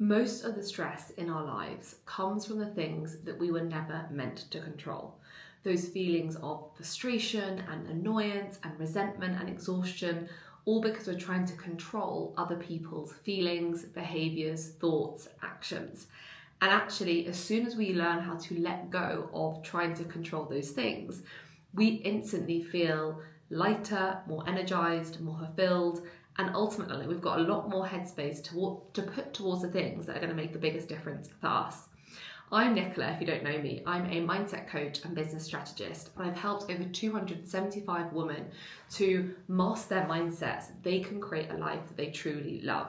Most of the stress in our lives comes from the things that we were never meant to control. Those feelings of frustration and annoyance and resentment and exhaustion, all because we're trying to control other people's feelings, behaviours, thoughts, actions. And actually, as soon as we learn how to let go of trying to control those things, we instantly feel lighter, more energized, more fulfilled, and ultimately we've got a lot more headspace to put towards the things that are going to make the biggest difference for us. I'm Nicola, if you don't know me. I'm a mindset coach and business strategist, and I've helped over 275 women to master their mindsets so they can create a life that they truly love,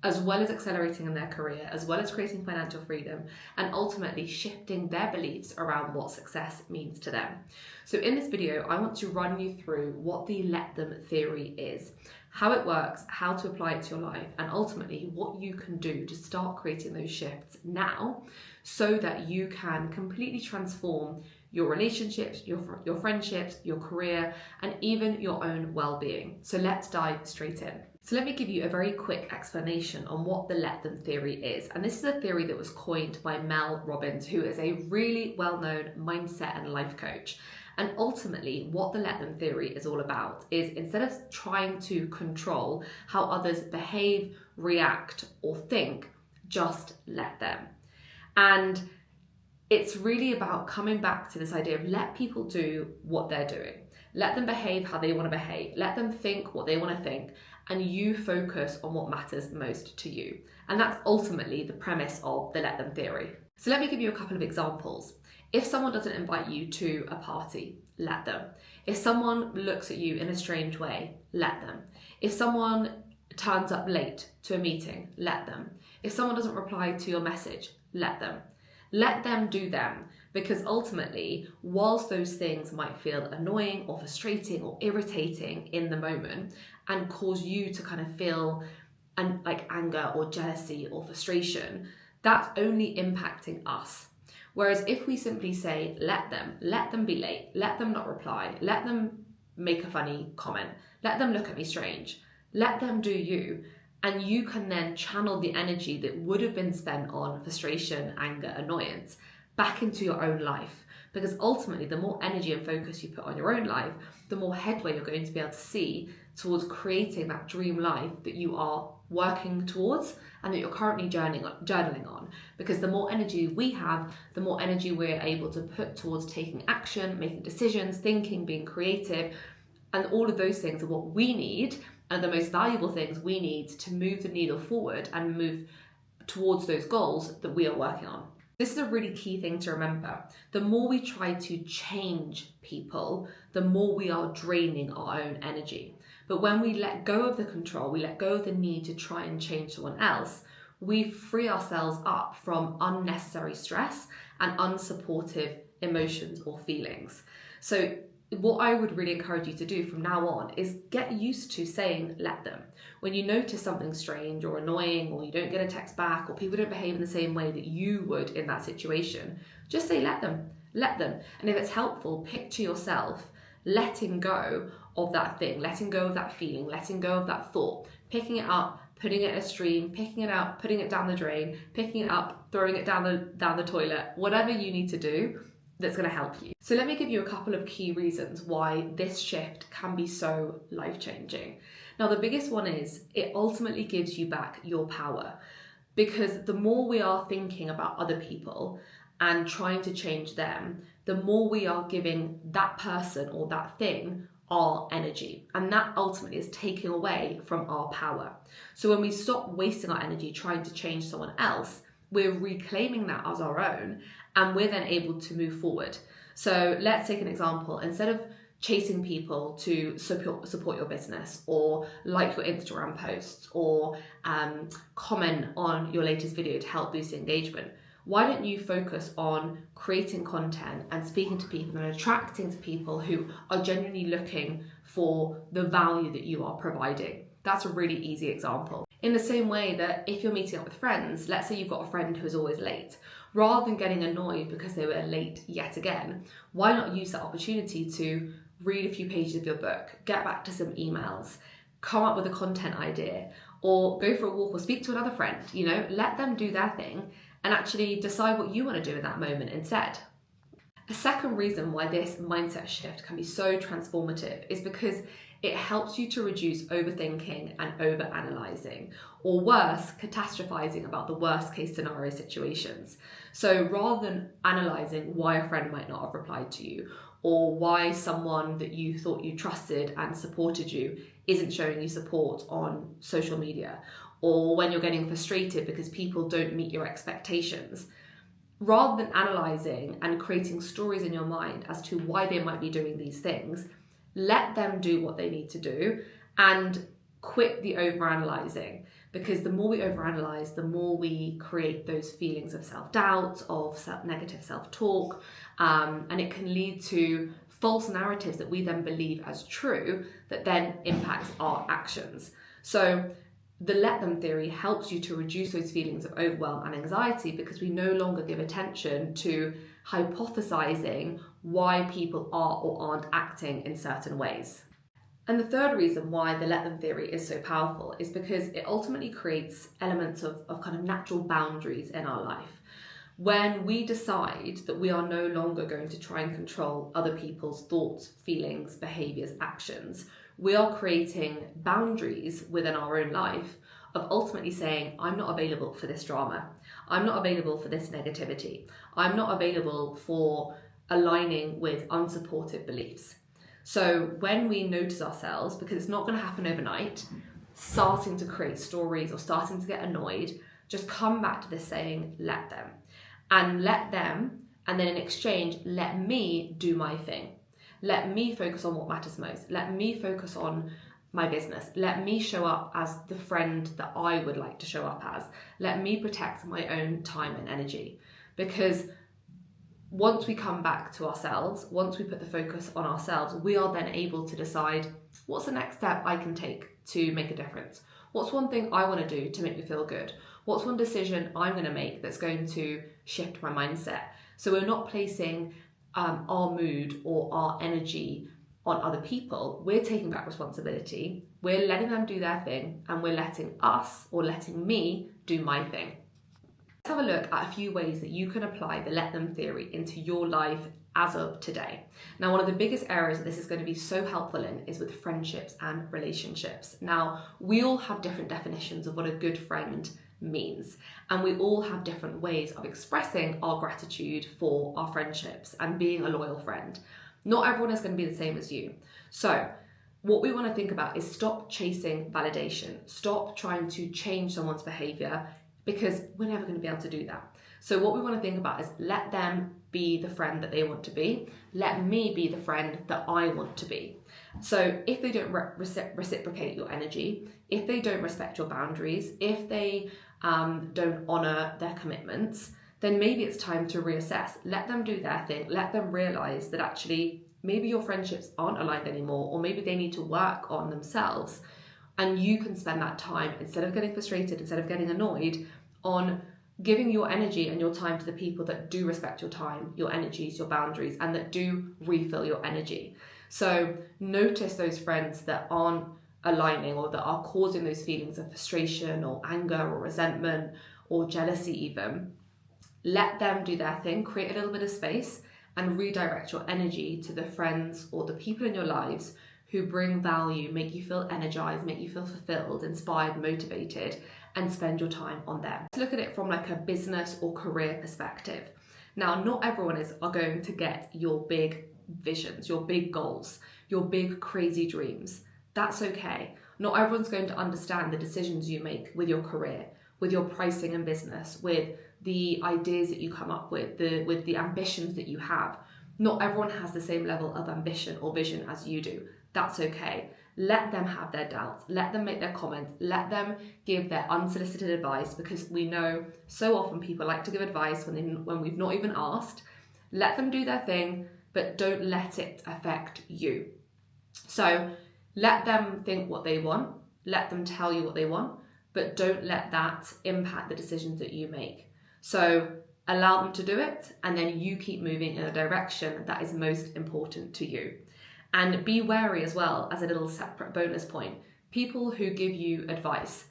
as well as accelerating in their career, as well as creating financial freedom, and ultimately shifting their beliefs around what success means to them. So in this video, I want to run you through what the let them theory is, how it works, how to apply it to your life, and ultimately what you can do to start creating those shifts now so that you can completely transform your relationships, your friendships, your career, and even your own well-being. So let's dive straight in. So let me give you a very quick explanation on what the let them theory is. And this is a theory that was coined by Robbins, who is a really well-known mindset and life coach. And ultimately, what the let them theory is all about is, instead of trying to control how others behave, react, or think, just let them. And it's really about coming back to this idea of let people do what they're doing. Let them behave how they want to behave. Let them think what they want to think. And you focus on what matters most to you. And that's ultimately the premise of the let them theory. So let me give you a couple of examples. If someone doesn't invite you to a party, let them. If someone looks at you in a strange way, let them. If someone turns up late to a meeting, let them. If someone doesn't reply to your message, let them. Let them do them, because ultimately, whilst those things might feel annoying or frustrating or irritating in the moment and cause you to kind of feel like anger or jealousy or frustration, that's only impacting us. Whereas if we simply say, let them be late, let them not reply, let them make a funny comment, let them look at me strange, let them do you. And you can then channel the energy that would have been spent on frustration, anger, annoyance back into your own life. Because ultimately, the more energy and focus you put on your own life, the more headway you're going to be able to see towards creating that dream life that you are working towards and that you're currently journaling on. Because the more energy we have, the more energy we're able to put towards taking action, making decisions, thinking, being creative. And all of those things are what we need, and the most valuable things we need to move the needle forward and move towards those goals that we are working on. This is a really key thing to remember. The more we try to change people, the more we are draining our own energy. But when we let go of the control, we let go of the need to try and change someone else, we free ourselves up from unnecessary stress and unsupportive emotions or feelings. So what I would really encourage you to do from now on is get used to saying let them. When you notice something strange or annoying, or you don't get a text back, or people don't behave in the same way that you would in that situation, just say let them. And if it's helpful, picture yourself letting go of that thing, letting go of that feeling, letting go of that thought, picking it up, putting it in a stream, picking it up, putting it down the drain, picking it up, throwing it down the toilet, whatever you need to do that's going to help you. So let me give you a couple of key reasons why this shift can be so life-changing. Now, the biggest one is it ultimately gives you back your power, because the more we are thinking about other people and trying to change them, the more we are giving that person or that thing our energy, and that ultimately is taking away from our power. So when we stop wasting our energy trying to change someone else, we're reclaiming that as our own, and we're then able to move forward. So let's take an example. Instead of chasing people to support your business, or like your Instagram posts, or comment on your latest video to help boost engagement, why don't you focus on creating content and speaking to people and attracting to people who are genuinely looking for the value that you are providing? That's a really easy example. In the same way that if you're meeting up with friends, let's say you've got a friend who is always late, rather than getting annoyed because they were late yet again, why not use that opportunity to read a few pages of your book, get back to some emails, come up with a content idea, or go for a walk or speak to another friend. Let them do their thing and actually decide what you want to do in that moment instead. A second reason why this mindset shift can be so transformative is because it helps you to reduce overthinking and overanalyzing, or worse, catastrophizing about the worst case scenario situations. So rather than analyzing why a friend might not have replied to you, or why someone that you thought you trusted and supported you isn't showing you support on social media, or when you're getting frustrated because people don't meet your expectations, rather than analysing and creating stories in your mind as to why they might be doing these things, let them do what they need to do and quit the overanalyzing. Because the more we overanalyze, the more we create those feelings of self-doubt, of negative self-talk, and it can lead to false narratives that we then believe as true that then impacts our actions. So the let them theory helps you to reduce those feelings of overwhelm and anxiety, because we no longer give attention to hypothesizing why people are or aren't acting in certain ways. And the third reason why the let them theory is so powerful is because it ultimately creates elements of kind of natural boundaries in our life. When we decide that we are no longer going to try and control other people's thoughts, feelings, behaviors, actions, we are creating boundaries within our own life of ultimately saying, I'm not available for this drama. I'm not available for this negativity. I'm not available for aligning with unsupportive beliefs. So when we notice ourselves, because it's not going to happen overnight, starting to create stories or starting to get annoyed, just come back to this saying, let them. And let them, and then in exchange, let me do my thing. Let me focus on what matters most. Let me focus on my business. Let me show up as the friend that I would like to show up as. Let me protect my own time and energy. Because once we come back to ourselves, once we put the focus on ourselves, we are then able to decide, what's the next step I can take to make a difference? What's one thing I want to do to make me feel good? What's one decision I'm going to make that's going to shift my mindset? So we're not placing our mood or our energy on other people. We're taking back responsibility. We're letting them do their thing, and we're letting us, or letting me, do my thing. Let's have a look at a few ways that you can apply the let them theory into your life as of today. Now, one of the biggest areas that this is going to be so helpful in is with friendships and relationships. Now, we all have different definitions of what a good friend means, and we all have different ways of expressing our gratitude for our friendships and being a loyal friend. Not everyone is going to be the same as you. So what we want to think about is stop chasing validation. Stop trying to change someone's behavior, because we're never going to be able to do that. So what we want to think about is let them be the friend that they want to be. Let me be the friend that I want to be. So if they don't reciprocate your energy, if they don't respect your boundaries, if they don't honour their commitments, then maybe it's time to reassess. Let them do their thing. Let them realise that actually maybe your friendships aren't aligned anymore, or maybe they need to work on themselves. And you can spend that time, instead of getting frustrated, instead of getting annoyed, on giving your energy and your time to the people that do respect your time, your energies, your boundaries, and that do refill your energy. So notice those friends that aren't aligning, or that are causing those feelings of frustration or anger or resentment or jealousy even. Let them do their thing, create a little bit of space, and redirect your energy to the friends or the people in your lives who bring value, make you feel energized, make you feel fulfilled, inspired, motivated, and spend your time on them. Let's look at it from like a business or career perspective. Now, not everyone are going to get your big visions, your big goals, your big crazy dreams. That's okay. Not everyone's going to understand the decisions you make with your career, with your pricing and business, with the ideas that you come up with the ambitions that you have. Not everyone has the same level of ambition or vision as you do. That's okay. Let them have their doubts. Let them make their comments. Let them give their unsolicited advice, because we know so often people like to give advice when we've not even asked. Let them do their thing, but don't let it affect you. So let them think what they want. Let them tell you what they want, but don't let that impact the decisions that you make. So allow them to do it, and then you keep moving in a direction that is most important to you. And be wary as well, as a little separate bonus point, people who give you advice.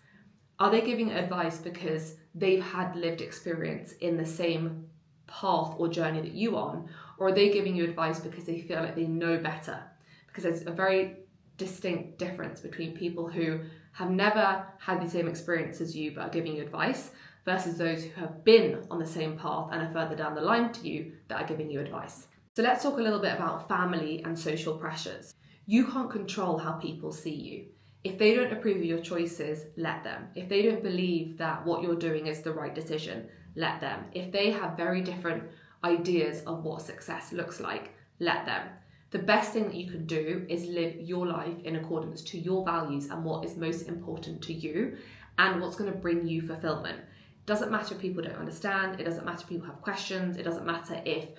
Are they giving advice because they've had lived experience in the same path or journey that you are on? Or are they giving you advice because they feel like they know better? Because there's a very distinct difference between people who have never had the same experience as you but are giving you advice versus those who have been on the same path and are further down the line to you that are giving you advice. So let's talk a little bit about family and social pressures. You can't control how people see you. If they don't approve of your choices, let them. If they don't believe that what you're doing is the right decision, let them. If they have very different ideas of what success looks like, let them. The best thing that you can do is live your life in accordance to your values and what is most important to you and what's going to bring you fulfillment. It doesn't matter if people don't understand, it doesn't matter if people have questions, it doesn't matter if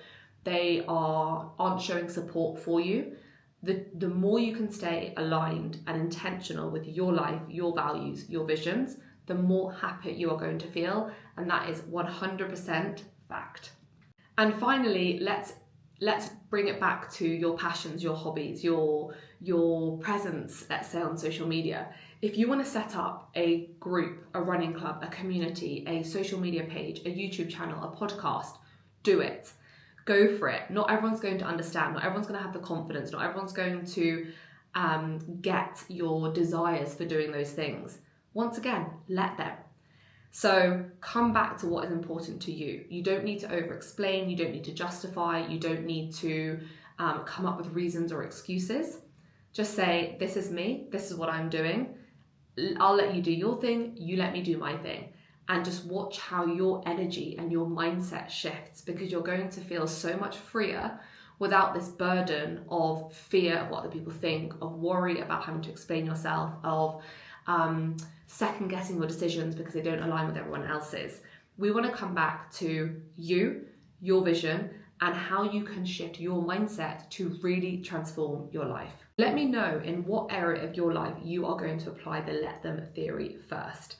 they aren't showing support for you. The more you can stay aligned and intentional with your life, your values, your visions, the more happy you are going to feel, and that is 100% fact. And finally, let's bring it back to your passions, your hobbies, your presence, let's say, on social media. If you want to set up a group, a running club, a community, a social media page, a YouTube channel, a podcast, do it. Go for it. Not everyone's going to understand. Not everyone's going to have the confidence. Not everyone's going to get your desires for doing those things. Once again, let them. So come back to what is important to you. You don't need to over-explain. You don't need to justify. You don't need to come up with reasons or excuses. Just say, this is me. This is what I'm doing. I'll let you do your thing. You let me do my thing. And just watch how your energy and your mindset shifts, because you're going to feel so much freer without this burden of fear of what other people think, of worry about having to explain yourself, of second guessing your decisions because they don't align with everyone else's. We want to come back to you, your vision, and how you can shift your mindset to really transform your life. Let me know in what area of your life you are going to apply the let them theory first.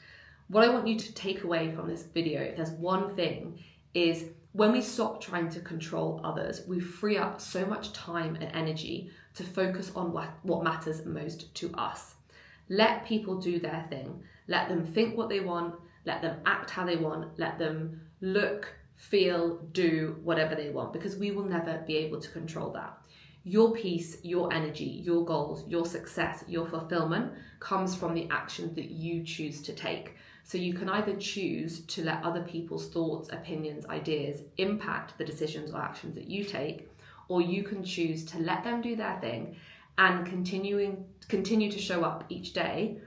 What I want you to take away from this video, if there's one thing, is when we stop trying to control others, we free up so much time and energy to focus on what matters most to us. Let people do their thing. Let them think what they want. Let them act how they want. Let them look, feel, do whatever they want, because we will never be able to control that. Your peace, your energy, your goals, your success, your fulfillment comes from the actions that you choose to take. So you can either choose to let other people's thoughts, opinions, ideas impact the decisions or actions that you take, or you can choose to let them do their thing and continue to show up each day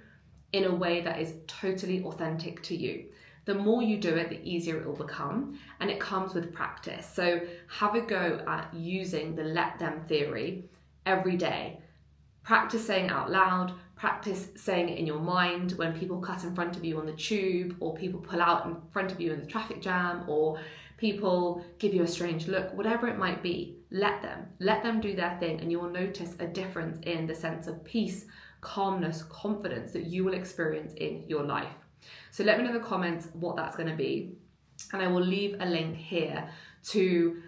in a way that is totally authentic to you. The more you do it, the easier it will become, and it comes with practice. So have a go at using the let them theory every day. Practice saying it out loud, practice saying it in your mind when people cut in front of you on the tube, or people pull out in front of you in the traffic jam, or people give you a strange look, whatever it might be. Let them do their thing, and you will notice a difference in the sense of peace, calmness, confidence that you will experience in your life. So let me know in the comments what that's going to be, and I will leave a link here to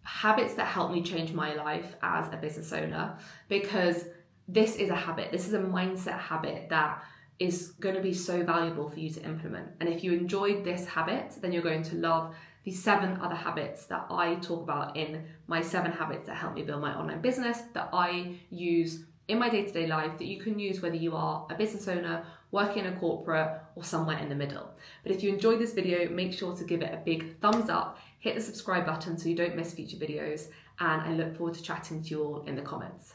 habits that helped me change my life as a business owner, because this is a habit, this is a mindset habit that is going to be so valuable for you to implement. And if you enjoyed this habit, then you're going to love the 7 other habits that I talk about in my 7 habits that help me build my online business, that I use in my day-to-day life, that you can use whether you are a business owner, working in a corporate, or somewhere in the middle. But if you enjoyed this video, make sure to give it a big thumbs up, hit the subscribe button so you don't miss future videos, and I look forward to chatting to you all in the comments.